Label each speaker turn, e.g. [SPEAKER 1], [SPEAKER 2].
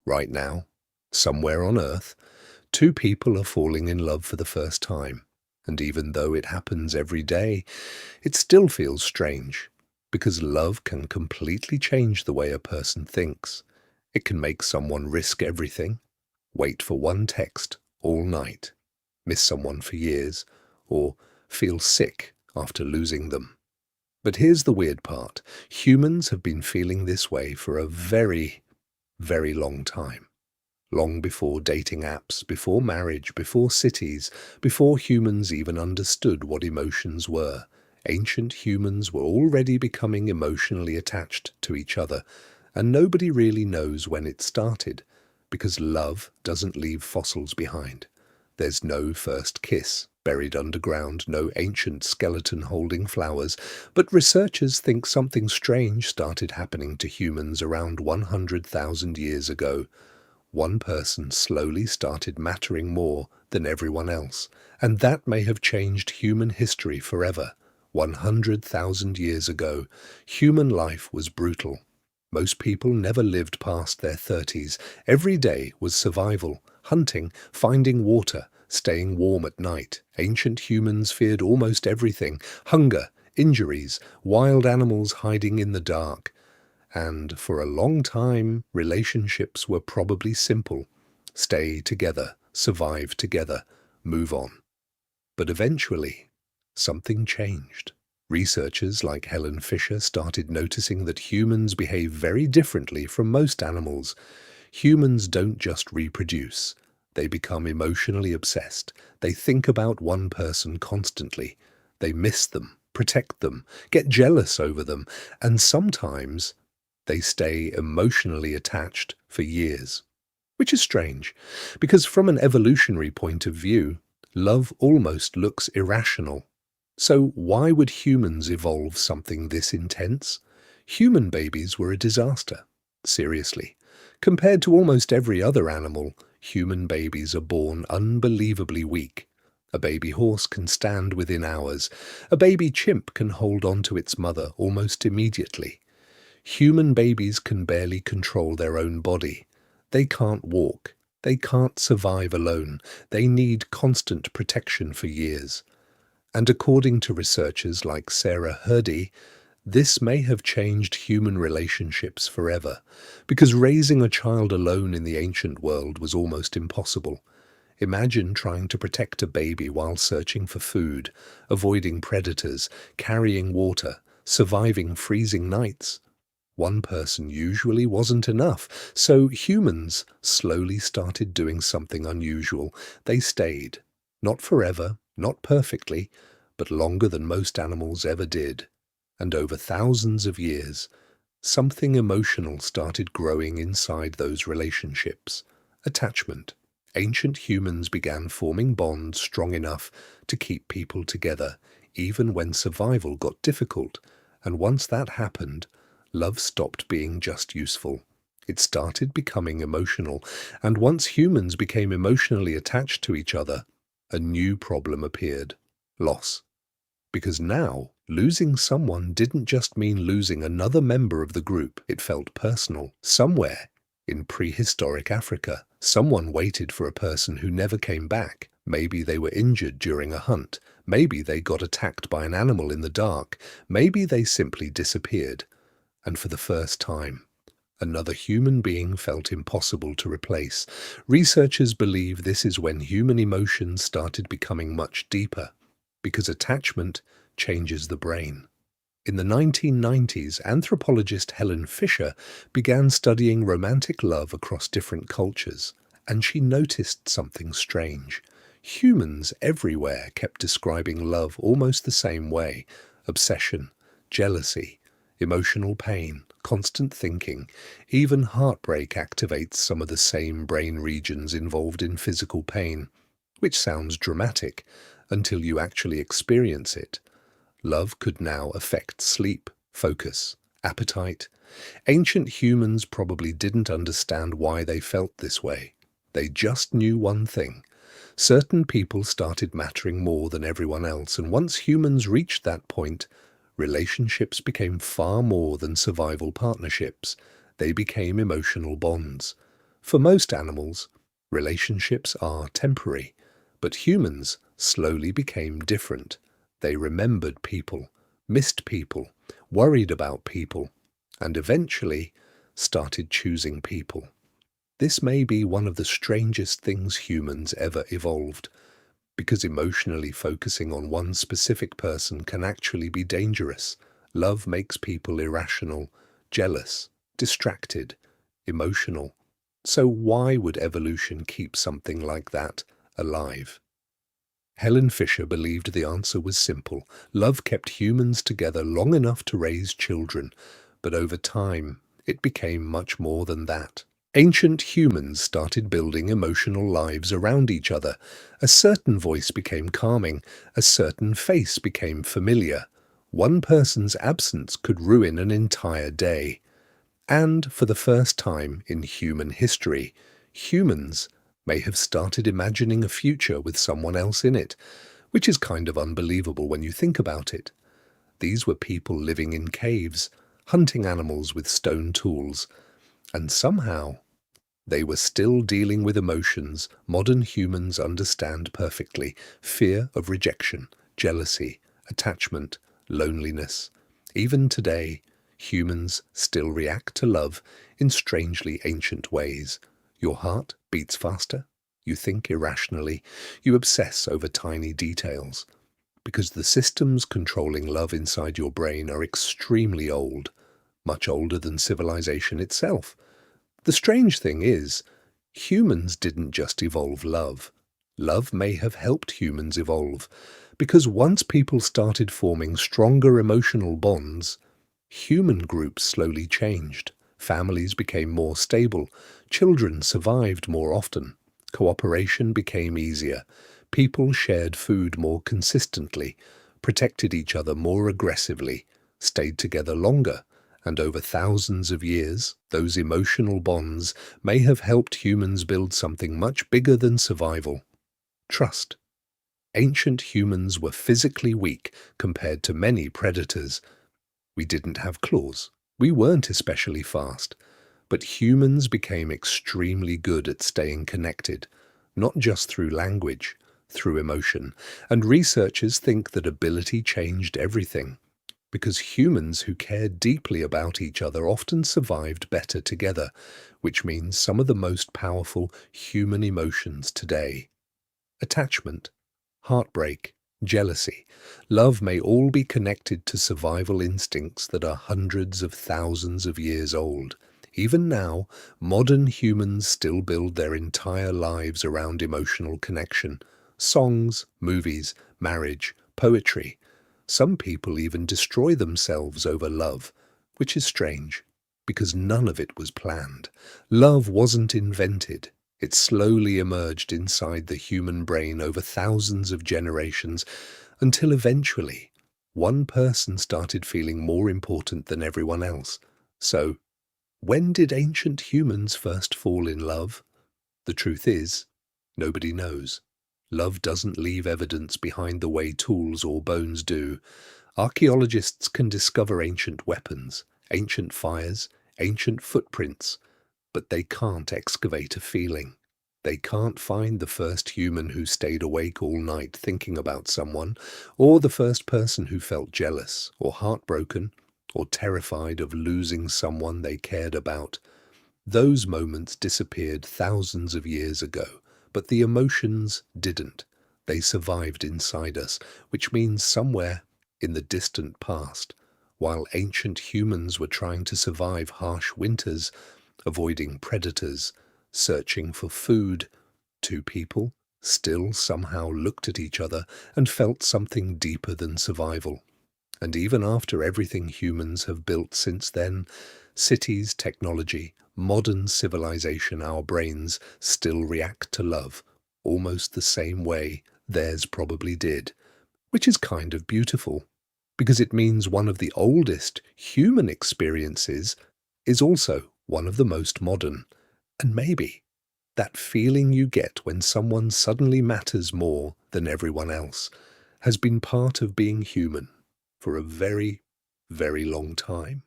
[SPEAKER 1] Right now, somewhere on Earth, two people are falling in love for the first time. And even though it happens every day, it still feels strange, because love can completely change the way a person thinks. It can make someone risk everything, wait for one text all night, miss someone for years, or feel sick after losing them. But here's the weird part. Humans have been feeling this way for a very, very long time. Long before dating apps, before marriage, before cities, before humans even understood what emotions were, ancient humans were already becoming emotionally attached to each other, and nobody really knows when it started, because love doesn't leave fossils behind. There's no first kiss buried underground, no ancient skeleton holding flowers, but researchers think something strange started happening to humans around 100,000 years ago. One person slowly started mattering more than everyone else, and that may have changed human history forever. 100,000 years ago, human life was brutal. Most people never lived past their 30s. Every day was survival, hunting, finding water, staying warm at night. Ancient humans feared almost everything: hunger, injuries, wild animals hiding in the dark. And for a long time, relationships were probably simple: stay together, survive together, move on. But eventually, something changed. Researchers like Helen Fisher started noticing that humans behave very differently from most animals. Humans don't just reproduce. They become emotionally obsessed. They think about one person constantly. They miss them, protect them, get jealous over them, and sometimes they stay emotionally attached for years. Which is strange, because from an evolutionary point of view, love almost looks irrational. So why would humans evolve something this intense? Human babies were a disaster. Seriously. Compared to almost every other animal, human babies are born unbelievably weak. A baby horse can stand within hours. A baby chimp can hold on to its mother almost immediately. Human babies can barely control their own body. They can't walk. They can't survive alone. They need constant protection for years. And according to researchers like Blaffer Hrdy, this may have changed human relationships forever, because raising a child alone in the ancient world was almost impossible. Imagine trying to protect a baby while searching for food, avoiding predators, carrying water, surviving freezing nights. One person usually wasn't enough, so humans slowly started doing something unusual. They stayed. Not forever, not perfectly, but longer than most animals ever did. And over thousands of years, something emotional started growing inside those relationships. Attachment. Ancient humans began forming bonds strong enough to keep people together, even when survival got difficult. And once that happened, love stopped being just useful. It started becoming emotional, and once humans became emotionally attached to each other, a new problem appeared: loss. Because now, losing someone didn't just mean losing another member of the group. It felt personal. Somewhere in prehistoric Africa, someone waited for a person who never came back. Maybe they were injured during a hunt. Maybe they got attacked by an animal in the dark. Maybe they simply disappeared. And for the first time, another human being felt impossible to replace. Researchers believe this is when human emotions started becoming much deeper, because attachment changes the brain. In the 1990s, anthropologist Helen Fisher began studying romantic love across different cultures, and she noticed something strange. Humans everywhere kept describing love almost the same way: obsession, jealousy, emotional pain, constant thinking. Even heartbreak activates some of the same brain regions involved in physical pain, which sounds dramatic until you actually experience it. Love could now affect sleep, focus, appetite. Ancient humans probably didn't understand why they felt this way. They just knew one thing: certain people started mattering more than everyone else, and once humans reached that point, relationships became far more than survival partnerships. They became emotional bonds. For most animals, relationships are temporary, but humans slowly became different. They remembered people, missed people, worried about people, and eventually started choosing people. This may be one of the strangest things humans ever evolved, because emotionally focusing on one specific person can actually be dangerous. Love makes people irrational, jealous, distracted, emotional. So why would evolution keep something like that alive? Helen Fisher believed the answer was simple. Love kept humans together long enough to raise children, but over time, it became much more than that. Ancient humans started building emotional lives around each other. A certain voice became calming, a certain face became familiar. One person's absence could ruin an entire day. And for the first time in human history, humans may have started imagining a future with someone else in it, which is kind of unbelievable when you think about it. These were people living in caves, hunting animals with stone tools, and somehow they were still dealing with emotions modern humans understand perfectly: fear of rejection, jealousy, attachment, loneliness. Even today, humans still react to love in strangely ancient ways. Your heart beats faster, you think irrationally, you obsess over tiny details, because the systems controlling love inside your brain are extremely old, much older than civilization itself. The strange thing is, humans didn't just evolve love. Love may have helped humans evolve, because once people started forming stronger emotional bonds, human groups slowly changed. Families became more stable, children survived more often, cooperation became easier, people shared food more consistently, protected each other more aggressively, stayed together longer, and over thousands of years, those emotional bonds may have helped humans build something much bigger than survival: trust. Ancient humans were physically weak compared to many predators. We didn't have claws. We weren't especially fast. But humans became extremely good at staying connected, not just through language, through emotion. And researchers think that ability changed everything, because humans who cared deeply about each other often survived better together, which means some of the most powerful human emotions today: attachment, heartbreak, jealousy, love may all be connected to survival instincts that are hundreds of thousands of years old. Even now, modern humans still build their entire lives around emotional connection. Songs, movies, marriage, poetry. Some people even destroy themselves over love, which is strange, because none of it was planned. Love wasn't invented. It slowly emerged inside the human brain over thousands of generations, until eventually one person started feeling more important than everyone else. So, when did ancient humans first fall in love? The truth is, nobody knows. Love doesn't leave evidence behind the way tools or bones do. Archaeologists can discover ancient weapons, ancient fires, ancient footprints, but they can't excavate a feeling. They can't find the first human who stayed awake all night thinking about someone, or the first person who felt jealous, or heartbroken, or terrified of losing someone they cared about. Those moments disappeared thousands of years ago, but the emotions didn't. They survived inside us, which means somewhere in the distant past, while ancient humans were trying to survive harsh winters, avoiding predators, searching for food, two people still somehow looked at each other and felt something deeper than survival. And even after everything humans have built since then, cities, technology, modern civilization, our brains still react to love almost the same way theirs probably did, which is kind of beautiful, because it means one of the oldest human experiences is also one of the most modern. And maybe that feeling you get when someone suddenly matters more than everyone else has been part of being human for a very, very long time.